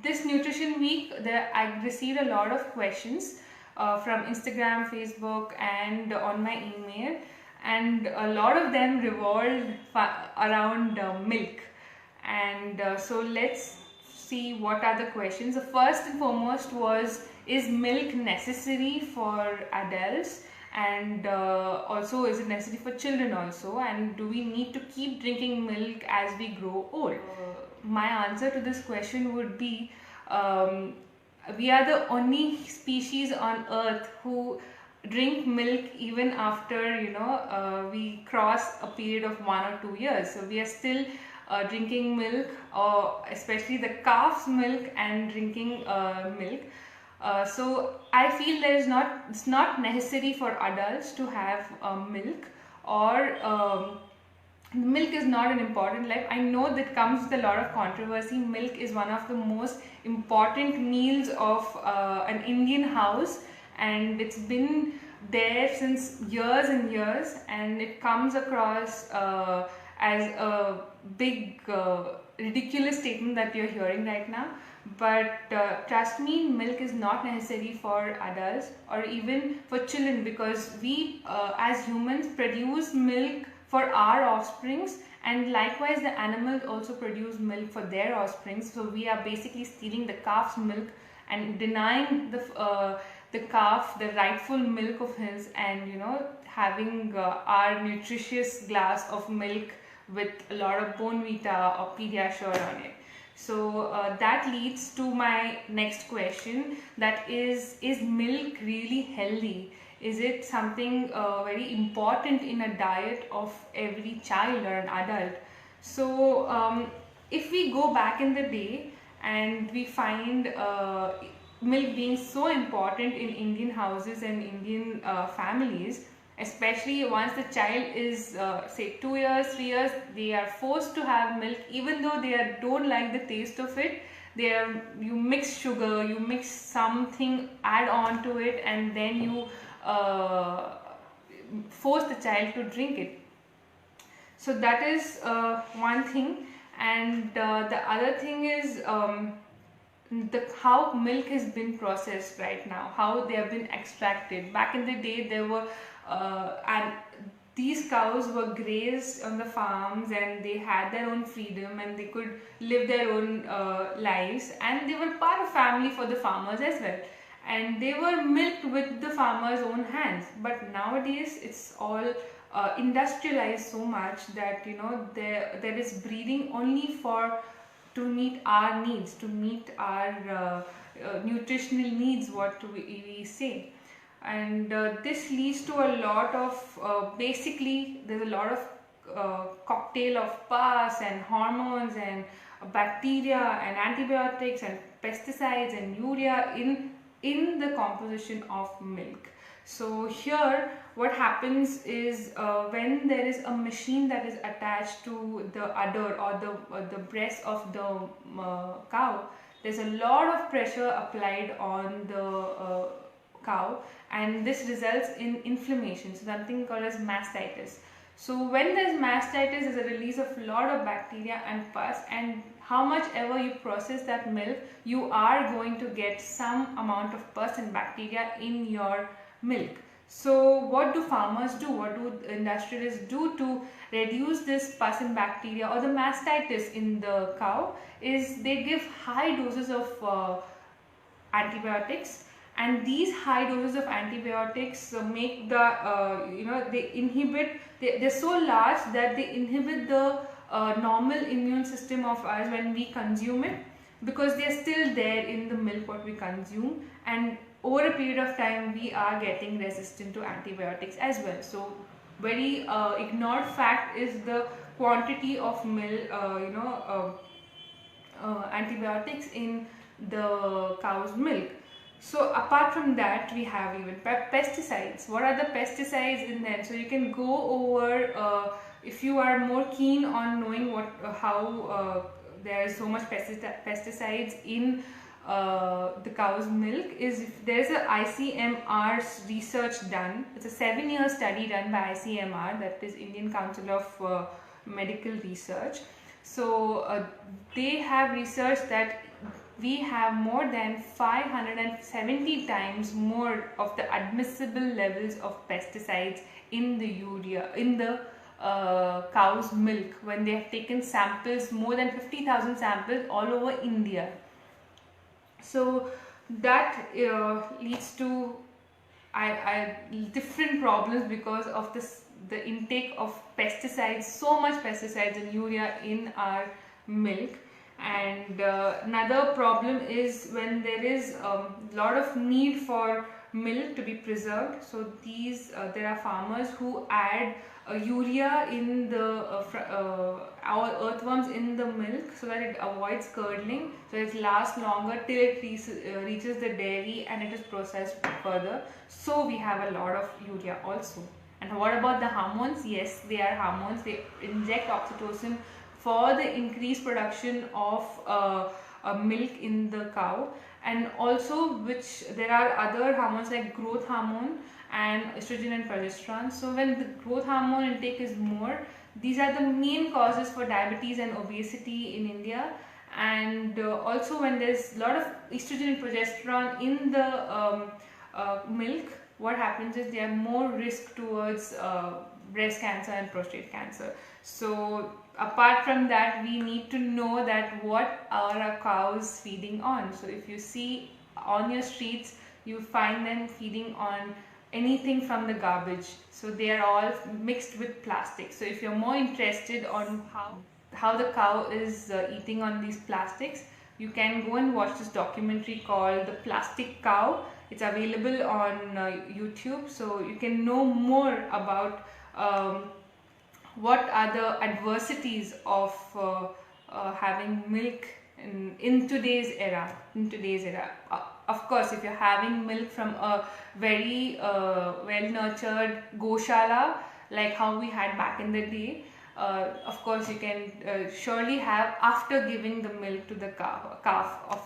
this nutrition week, I received a lot of questions from Instagram, Facebook, and on my email, and a lot of them revolved around milk. And so let's see what are the questions. The first and foremost was, is milk necessary for adults, and also is it necessary for children also, and do we need to keep drinking milk as we grow old? My answer to this question would be, we are the only species on earth who drink milk even after we cross a period of 1 or 2 years. So we are still drinking milk, or especially the calf's milk, and drinking milk. So I feel it's not necessary for adults to have milk, or milk is not an important life. I know that comes with a lot of controversy. Milk is one of the most important meals of an Indian house, and it's been there since years and years, and it comes across as a big ridiculous statement that you're hearing right now. But trust me, milk is not necessary for adults or even for children, because we as humans produce milk for our offsprings, and likewise the animals also produce milk for their offsprings. So we are basically stealing the calf's milk and denying the calf the rightful milk of his, and having our nutritious glass of milk with a lot of Bonvita or Pediasure on it. So that leads to my next question, that is milk really healthy? Is it something very important in a diet of every child or an adult? So if we go back in the day and we find milk being so important in Indian houses and Indian families, especially once the child is say 2 years, 3 years, they are forced to have milk, even though they don't like the taste of it. You mix sugar, you mix something, add on to it, and then you force the child to drink it. So that is one thing. And the other thing is how milk has been processed right now, how they have been extracted. Back in the day, there were and these cows were grazed on the farms, and they had their own freedom, and they could live their own lives, and they were part of family for the farmers as well, and they were milked with the farmers' own hands. But nowadays it's all industrialized so much that there is breeding only to meet our needs, to meet our nutritional needs, what we say. And this leads to a lot of basically there's a lot of cocktail of pus and hormones and bacteria and antibiotics and pesticides and urea in the composition of milk. So here what happens is, when there is a machine that is attached to the udder or the breast of the cow, there's a lot of pressure applied on the cow, and this results in inflammation, so something called as mastitis. So when there's mastitis, there's a release of a lot of bacteria and pus, and how much ever you process that milk, you are going to get some amount of pus and bacteria in your milk. So what do farmers do? What do industrialists do to reduce this pus and bacteria or the mastitis in the cow? Is they give high doses of antibiotics, and these high doses of antibiotics make the they inhibit, they're so large that they inhibit the normal immune system of us when we consume it, because they're still there in the milk what we consume, and over a period of time we are getting resistant to antibiotics as well. So very ignored fact is the quantity of milk, antibiotics in the cow's milk. So apart from that, we have even pesticides. What are the pesticides in there? So you can go over, if you are more keen on knowing how there is so much pesticides in the cow's milk, is if there's a ICMR research done. It's a 7-year study done by ICMR, that is Indian Council of Medical Research. So they have researched that we have more than 570 times more of the admissible levels of pesticides in the urea, in the cow's milk, when they have taken samples, more than 50,000 samples all over India. So that leads to different problems because of the intake of pesticides, so much pesticides and urea in our milk. And another problem is when there is a lot of need for milk to be preserved. So there are farmers who add urea in our earthworms in the milk so that it avoids curdling, so it lasts longer till it reaches the dairy and it is processed further. So we have a lot of urea also. And what about the hormones? Yes, they are hormones. They inject oxytocin for the increased production of milk in the cow, and also there are other hormones like growth hormone and estrogen and progesterone. So when the growth hormone intake is more, these are the main causes for diabetes and obesity in India. And also when there's a lot of estrogen and progesterone in the milk, what happens is there are more risk towards breast cancer and prostate cancer. So apart from that, we need to know that what are our cows feeding on. So if you see on your streets, you find them feeding on anything from the garbage. So they are all mixed with plastic. So if you're more interested on how the cow is eating on these plastics, you can go and watch this documentary called The Plastic Cow. It's available on YouTube, so you can know more about what are the adversities of having milk in today's era. Of course, if you're having milk from a very well-nurtured goshala, like how we had back in the day, of course you can surely have after giving the milk to the calf of